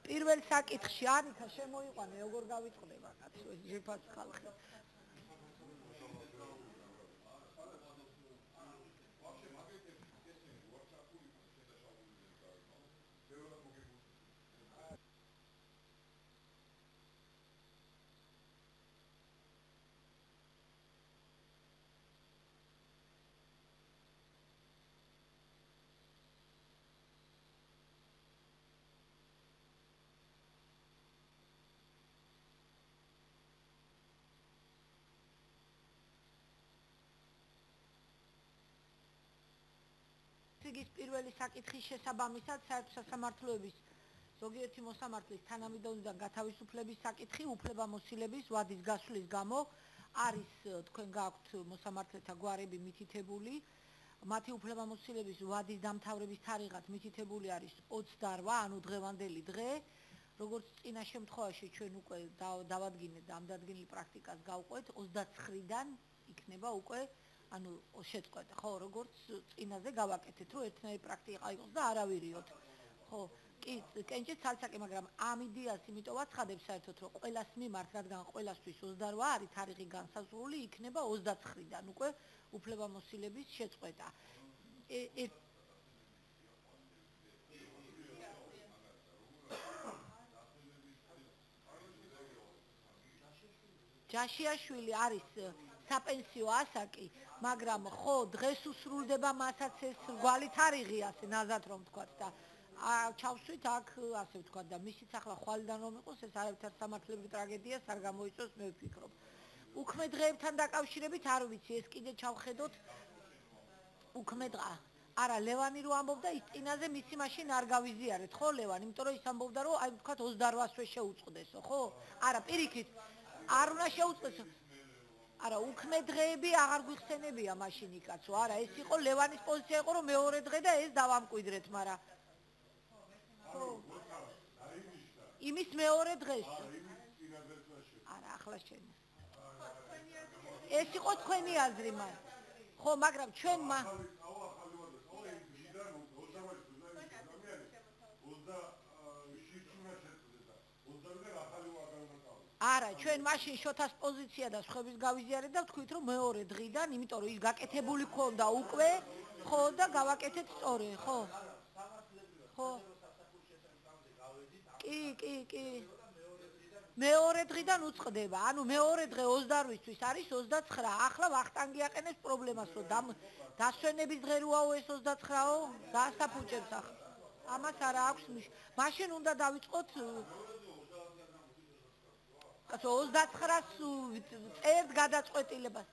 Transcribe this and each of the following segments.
პირველ საკითხში არიქა შემოიყვანე, როგორ გავიწყდება კაცო ეს ჯეფაც ხალხი. ის პირველი საკითხის შესაბამისად საერთო სასამართლოების ზოგიერთი მოსამართლის თანამედროვიდან გათავისუფლების საკითხი უფლებამოსილების ვადის გასვლის გამო არის თქვენ გაქვთ მოსამართლეთა გვარები მითითებული მათი უფლებამოსილების ვადის დამთავრების თარიღად მითითებული არის 28 ანუ დღევანდელი დღე როგორც წინა შემთხვევაში ჩვენ უკვე დავადგინეთ და ამ დადგენილ პრაქტიკას გავყვეთ 29-დან იქნება უკვე ანუ შეწყვეტა ხო როგორც წინაზე გავაკეთეთ რომ ერთნაირი პრაქტიკა იყოს და არავირიოთ ხო კი კენჭის ცალსაკი მაგრამ ამ იდეას იმიტომ ვაცხადებ საერთოდ რომ ყველას მიმართ რადგან ყველასთვის 28 არის თარიღი განსაზღვრული იქნება 29-დან უკვე უფლებამოსილების შეწყვეტა ჯაშიაშვილი არის საპენსიო ასაკი, მაგრამ ხო დღეს უსრულდება მასაც ეს გვალი თარიღი ასე ნაზად რომ ვთქვათ და ჩავსვით აქ ასე ვთქვათ და მისიც ახლა ხვალიდან რომ იყოს ეს არავითარ სამართლებრივ ტრაგედიას არ გამოიწვევს მე ვფიქრობ. უქმე დღეებთან დაკავშირებით არ ვიცი ეს კიდე ჩავხედოთ უქმე დღე არა ლევანი რო ამბობდა ის წინაზე მისი მაშინ არ გავიზიარეთ ხო ლევანი იმიტომ რომ ის ამბობდა რომ აი ვთქვათ 28-ს შეუწყდესო ხო არა პირიქით არ უნდა შეუწყდესო არა უქმე დღეები აღარ გვიხსენებია მაშინ იკაცო არა ეს იყო ლევანის პოზიცია იყო რომ მეორე დღე და ეს დავამკვიდრეთ მაგრამ იმის მეორე დღეს არა ახლა შენ ეს იყო თქვენი აზრი მან ხო მაგრამ ჩვენ არა ჩვენ მაშინ შოთას პოზიცია და სხვების გავიზიარეთ და ვთქვით რომ მეორე დღიდან იმიტომ რომ ის გაკეთებული ქონდა უკვე ხო და გავაკეთეთ სწორი ხო ხო კი მეორე დღიდან უწყდება ანუ მეორე დღე 28-თვის არის 29 ახლა ვახტანგი აყენებს პრობლემას რომ დასვენების დღე როაო ეს 29-ო დაასაფუჭებს ახლა ამას არა აქვს მაშინ უნდა დავიწყოთ კაცო 29-ს წერთ გადაწყვეტილებას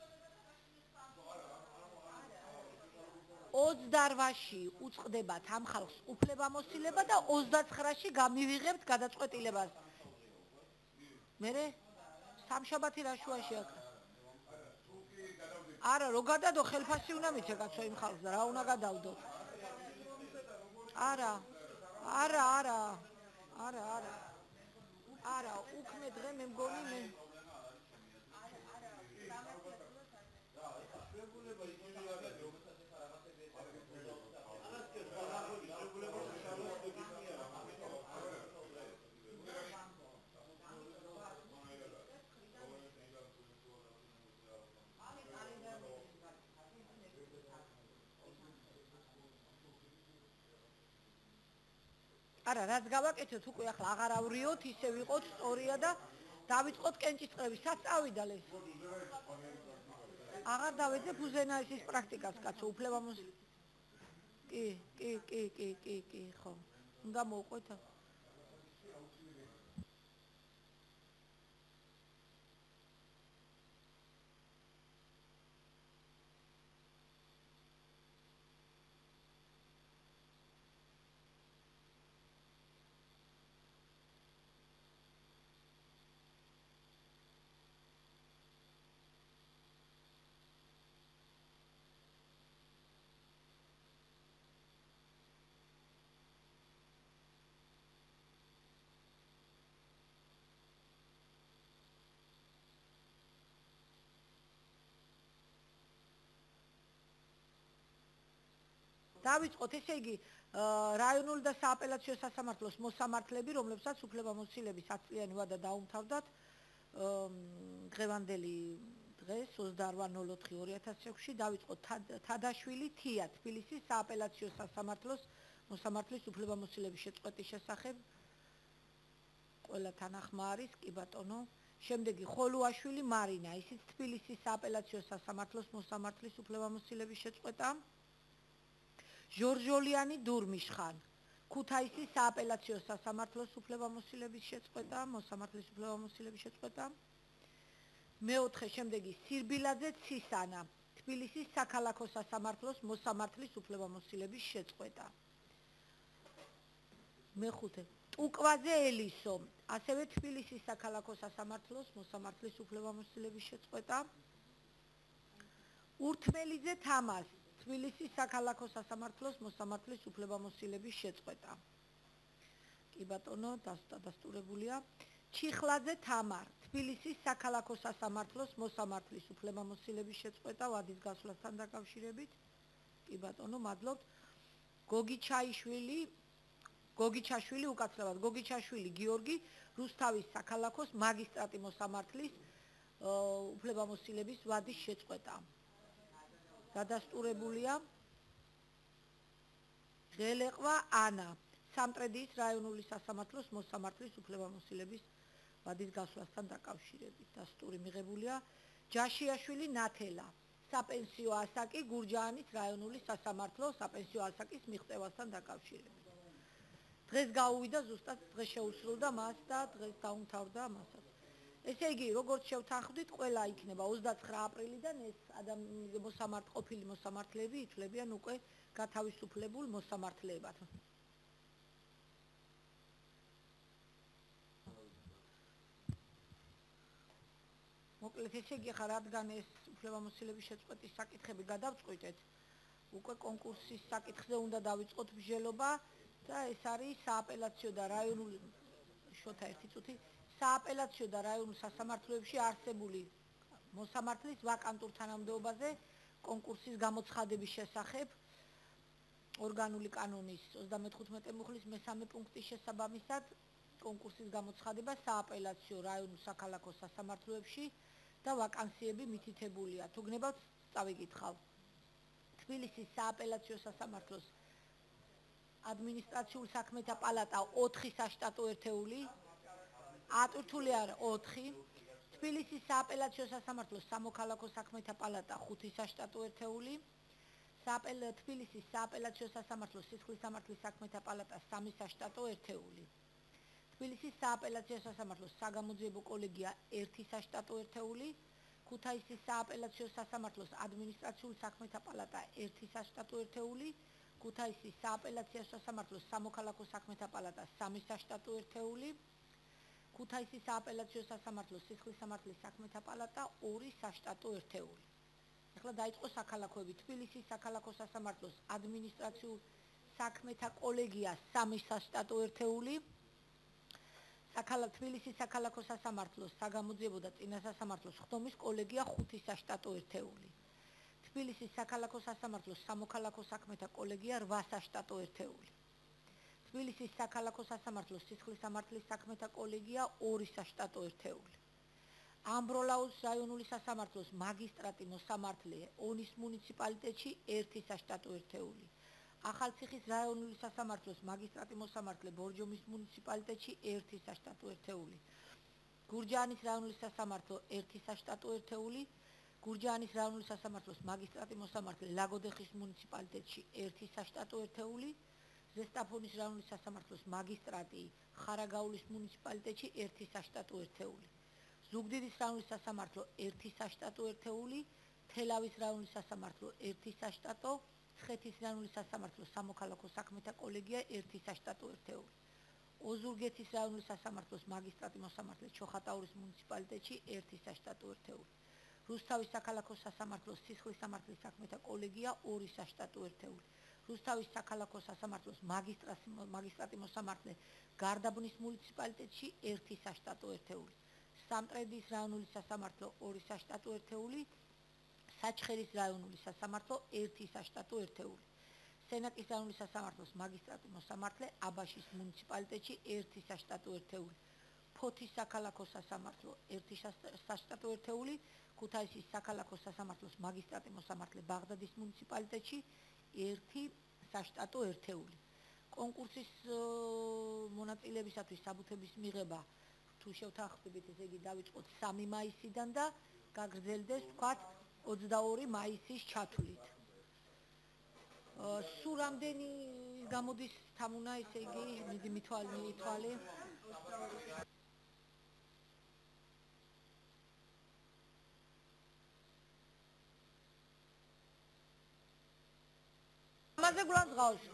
28-ში უწყდებათ ამ ხალხს უფლებამოსილება და 29-ში გამივიღებთ გადაწყვეტილებას მერე სამშაბათი რა შუაში აქ არა რო გადადო ხელფასი უნდა მიცე კაცო იმ ხალხს და რა უნდა გადავდო არა უქმე დღე მე მგონი მე არა რაც გავაკეთეთ უკვე ახლა აღარ ავრიოთ ისე ვიყოთ სწორია და დავიწყოთ კენჭის წრეები სად წავიდა ეს აღარ დავეძებ უზენაესის პრაქტიკას კაცო უფლებამოსილების კი ხო უნდა მოვყვეთ დავიწყოთ, ესე იგი, რაიონული და სააპელაციო სასამართლოს მოსამართლეები, რომლებსაც უფლებამოსილების 10 წლიანი ვადა დაუმთავრდათ დღევანდელი დღეს 28.04.2006-ში დავიწყოთ თადაშვილი თია თბილისის სააპელაციო სასამართლოს მოსამართლის უფლებამოსილების შეწყვეტის შესახებ. ყველა თანახმა არის, კი ბატონო. შემდეგი ხოლუაშვილი მარინა, ისიც თბილისის სააპელაციო სასამართლოს მოსამართლის უფლებამოსილების შეწყვეტა. ჟორჟოლიანი დურმიშხან, ქუთაისის სააპელაციო სასამართლოს უფლებამოსილების შეწყვეტა, მოსამართლის უფლებამოსილების შეწყვეტა. მეოთხე შემდეგი სირბილაძე ცისანა, თბილისის საქალაქო სასამართლოს მოსამართლის უფლებამოსილების შეწყვეტა. მეხუთე ტუკვაძე ელისო, ასევე თბილისის საქალაქო სასამართლოს მოსამართლის უფლებამოსილების შეწყვეტა. ურთმელიძე თამას, თბილისის საქალაქო სასამართლოს მოსამართლის უფლებამოსილების შეწყვეტა. კი ბატონო, დადასტურებულია. ჩიხლაძე თამარ, თბილისის საქალაქო სასამართლოს მოსამართლის უფლებამოსილების შეწყვეტა ვადის გასვლასთან დაკავშირებით. კი ბატონო, მადლობთ. გოგიჩაშვილი უკაცრავად გოგიჩაშვილი გიორგი, რუსთავის საქალაქოს მაგისტრატი მოსამართლის უფლებამოსილების ვადის შეწყვეტა. დადასტურებულია. ღელეყვა ანა, სამტრედიის რაიონული სასამართლოს მოსამართლის უფლებამოსილების ვადის გასვლასთან დაკავშირებით. დასტური მიღებულია. ჯაშიაშვილი ნათელა, საპენსიო ასაკი გურჯაანის რაიონული სასამართლოს საპენსიო ასაკის მიღწევასთან დაკავშირებით. დღეს გაუვიდა ზუსტად დღეს შეუსრულდა მას და დღეს დაუმთავრდა მასაც. ესე იგი, როგორც შევთანხმდით, ყველა იქნება 29 აპრილიდან ეს ყოფილი მოსამართლეები ითვლებიან უკვე გათავისუფლებულ მოსამართლეებად. მოკლედ, ესე იგი, ხა რადგან ეს უფლებამოსილების შეწყვეტის საკითხები გადავწყვიტეთ, უკვე კონკურსის საკითხზე უნდა დავიწყოთ მსჯელობა და ეს არის სააპელაციო და რაიონული სააპელაციო და რაიონულ სასამართლოებში არსებული მოსამართლის ვაკანტურ თანამდებობაზე კონკურსის გამოცხადების შესახებ ორგანული კანონის 35 მუხლის მესამე პუნქტის შესაბამისად კონკურსის გამოცხადება სააპელაციო რაიონულ საქალაქო სასამართლოებში და ვაკანსიები მითითებულია. თუ გნებავთ, წავიკითხავ. თბილისის სააპელაციო სასამართლოს ადმინისტრაციულ საქმეთა პალატა 4 საშტატო ერთეული, ატვირთული არა 4, თბილისის სააპელაციო სასამართლოს სამოქალაქო საქმეთა პალატა 5 საშტატო ერთეული, თბილისის სააპელაციო სასამართლოს სისხლის სამართლის საქმეთა პალატა 3 საშტატო ერთეული, თბილისის სააპელაციო სასამართლოს საგამოძიებო კოლეგია 1 საშტატო ერთეული, ქუთაისის სააპელაციო სასამართლოს ადმინისტრაციულ საქმეთა პალატა 1 საშტატო ერთეული, ქუთაისის სააპელაციო სასამართლოს სამოქალაქო საქმეთა პალატა 3 საშტატო ერთეული, ქუთაისის სააპელაციო სასამართლოს სისხლის სამართლის საქმეთა პალატა 2 საშტატო ერთეული. ახლა დაიწყო საქალაქოები. თბილისის საქალაქო სასამართლოს ადმინისტრაციულ საქმეთა კოლეგია 3 საშტატო ერთეული, თბილისის საქალაქო სასამართლოს საგამოძიებო და წინასასამართლოს ხდომის კოლეგია 5 საშტატო ერთეული. თბილისის საქალაქო სასამართლოს სამოქალაქო საქმეთა კოლეგია 8 საშტატო ერთეული. თბილისის საქალაქო სასამართლოს სისხლის სამართლის საქმეთა კოლეგია 2 საშტატო ერთეული. ამბროლაუს რაიონული სასამართლოს მაგისტრატი მოსამართლე ონის მუნიციპალიტეტში 1 საშტატო ერთეული. ახალციხის რაიონული სასამართლოს მაგისტრატი მოსამართლე ბორჯომის მუნიციპალიტეტში 1 საშტატო ერთეული. გურჯაანის რაიონული სასამართლო 1 საშტატო ერთეული. გურჯაანის რაიონული სასამართლოს მაგისტრატი მოსამართლე ლაგოდეხის მუნიციპალიტეტში 1 საშტატო ერთეული. ზესტაფონის რაიონული სასამართლოს მაგისტრატი ხარაგაულის მუნიციპალიტეტში 1 საშტატო ერთეული. ზუგდიდის რაიონული სასამართლო 1 საშტატო ერთეული. თელავის რაიონული სასამართლო 1 საშტატო. ცხეთის რაიონული სასამართლოს სამოქალაქო საქმეთა კოლეგია 1 საშტატო ერთეული. ოზურგეთის რაიონული სასამართლოს მაგისტრატი მოსამართლე ჩოხატაურის მუნიციპალიტეტში 1 საშტატო ერთეული. რუსთავის საქალაქო სასამართლოს სისხლის სამართლის საქმეთა კოლეგია 2 საშტატო ერთეული. რუსთავის საქალაქო სასამართლოს მაგისტრატი მოსამართლე გარდაბნის მუნიციპალიტეტში 1 საშტატო ერთეული. სამტრედიის რაიონული სასამართლო 2 საშტატო ერთეული. საჩხერის რაიონული სასამართლო 1 საშტატო ერთეული. სენაკის ეროვნული სასამართლოს მაგისტრატი მოსამართლე აბაშის მუნიციპალიტეტში 1 საშტატო ერთეული, ფოთის საქალაქო სასამართლო 1 საშტატო ერთეული, ქუთაისის საქალაქო სასამართლოს მაგისტრატი მოსამართლე ბაღდადის მუნიციპალიტეტში 1 საშტატო ერთეული. კონკურსის მონაწილეებისათვის საბუთების მიღება თუ შევთანხმდებით, ესე იგი დავიწყოთ 3 მაისიდან და გაგრძელდეს თქვათ 22 მაისის ჩათვლით. სულ რამდენი გამოდის თამუნა, ესე იგი მიდი მითვალე. ამაზე გულანძღავს.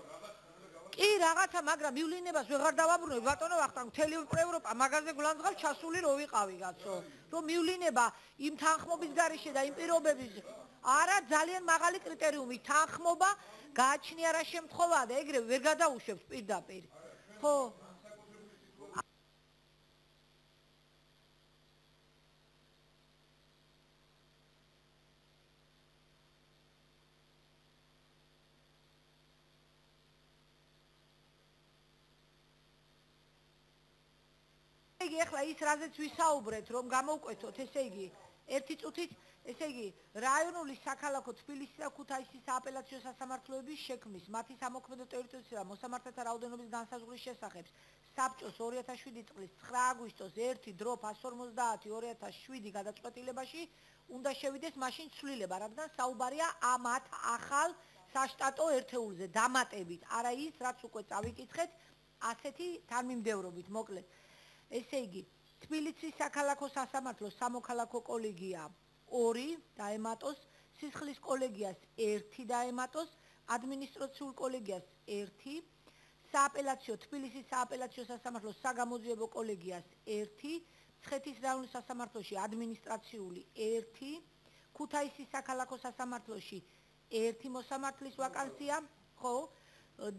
კი, რაღაცა, მაგრამ მივლინებას ვეღარ დავაბრუნებ, ბატონო ვახტანგ, მთელი ევროპა მაგაზე გულანძღავს ჩასული რო ვიყავი, კაცო. რომ მივლინება იმ თანხმობის გარეშე და იმ პირობების არა ძალიან მაღალი კრიტერიუმი, თანხმობა გააჩნია რა შემთხვევაა და ეგრევე ვერ გადაუშვებს პირდაპირ. ხო? იგი ახლა ის რაზეც ვისაუბრეთ, რომ გამოვკვეთოთ, ესე იგი, ერთი წუთით, ესე იგი, რაიონული საქალაქო თბილისის და ქუთაისის სააპელაციო სასამართლოების შექმნის, მათი სამოქმედო ტერიტორიისა და მოსამართლეთა რაოდენობის განსაზღვრის შესახებ საბჭოს 2007 წლის 9 აგვისტოს 1/550/2007 გადაწყვეტილებაში უნდა შევიდეს მაშინ ცვლილება, რადგან საუბარია ამათ ახალ საშტატო ერთეულზე დამატებით, არა ის, რაც უკვე წავიკითხეთ, ასეთი თანმიმდევრობით, მოკლედ. ესე იგი, თბილისის საქალაქო სასამართლოს სამოქალაქო კოლეგია 2 დაემატოს, სისხლის კოლეგიას 1 დაემატოს, ადმინისტრაციულ კოლეგიას 1, სააპელაციო თბილისის სააპელაციო სასამართლოს საგამოძიებო კოლეგიას 1, მცხეთის რაიონულ სასამართლოში ადმინისტრაციული 1, ქუთაისის საქალაქო სასამართლოში 1 მოსამართლის ვაკანსია, ხო?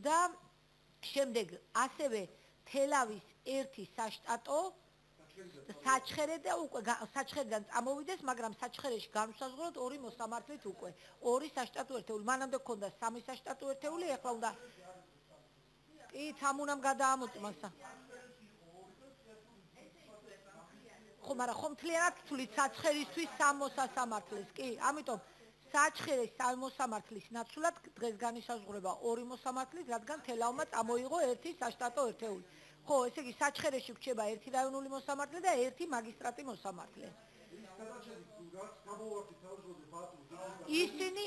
და შემდეგ ასევე თელავის 1 საშტატო საჩხერე და უკვე საჩხერიდან წამოვიდეს, მაგრამ საჩხერეში განუსაზღვროთ 2 მოსამართლით უკვე 2 საშტატო ერთეული. მანამდე გქონდა 3 საშტატო ერთეული, ახლა უნდა კი თამუნამ გადაამოწმასა. ხო, მაგრამ ხომ მთლიანად თვლით საჩხერისთვის 3 მოსამართლეს, კი? ამიტომ საჩხერეს 3 მოსამართლის ნაცვლად დღეს განისაზღვრება 2 მოსამართლით, რადგან თელავმა წამოიღო 1 საშტატო ერთეული. ხო, ესე იგი საჩხერეში გრჩება 1 რაიონული მოსამართლე და 1 მაგისტრატი მოსამართლე. ისინი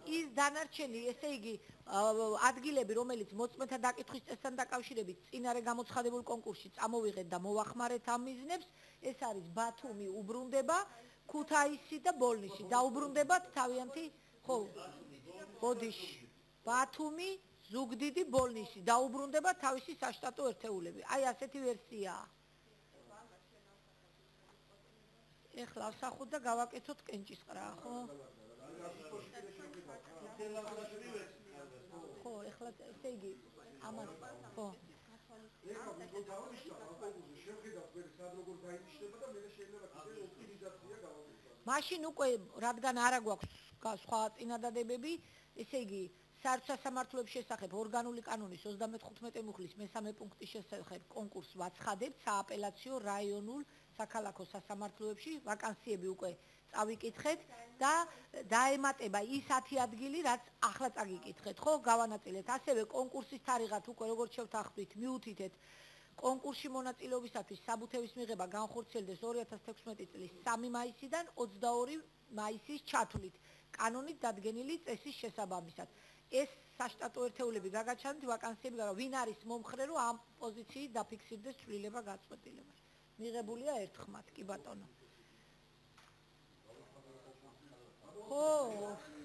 ის დანარჩენი, ესე იგი, ადგილები, რომელიც მოწმეთა დაკითხვის წესთან დაკავშირებით წინარე გამოცხადებულ კონკურსში წამოვიღეთ და მოვახმარეთ ამ მიზნებს, ეს არის ბათუმი, უბრუნდება, ქუთაისი და ბოლნისი. დაუბრუნდებათ თავიანთი, ხო, ბოდიში. ბათუმი, ზუგდიდი, ბოლნისი. დაუბრუნდებათ თავისი საშტატო ერთეულები. აი, ასეთი ვერსიაა. ეხლა ავსახოთ და გავაკეთოთ კენჭისყრა, ხო? ხო, ეხლა ესე იგი, ამას, ხო. მაშინ უკვე, რადგან არა გვაქვს სხვა წინადადებები, ესე იგი, საერთო სასამართლოების შესახებ ორგანული კანონის 35 მუხლის მესამე პუნქტის შესახებ კონკურსს ვაცხადებთ სააპელაციო რაიონულ საქალაქო სასამართლოებში, ვაკანსიები უკვე წავიკითხეთ და დაემატება ის 10 ადგილი, რაც ახლა წაგიკითხეთ, ხო, გავანაწილეთ. ასევე კონკურსის თარიღად უკვე როგორც შევთანხმდით, მიუთითეთ კონკურსში მონაწილეობისათვის საბუთების მიღება განხორციელდეს 2016 წლის 3 მაისიდან 22 მაისის ჩათვლით, კანონით დადგენილი წესის შესაბამისად. ეს საშტატო ერთეულები გაგაჩნდათ ვაკანსიები, ვინ არის მომხრე, რომ ამ პოზიციით დაფიქსირდეს ცვლილება გაწყვეტილებაში. მიღებულია ერთხმად, კი ბატონო. ხო.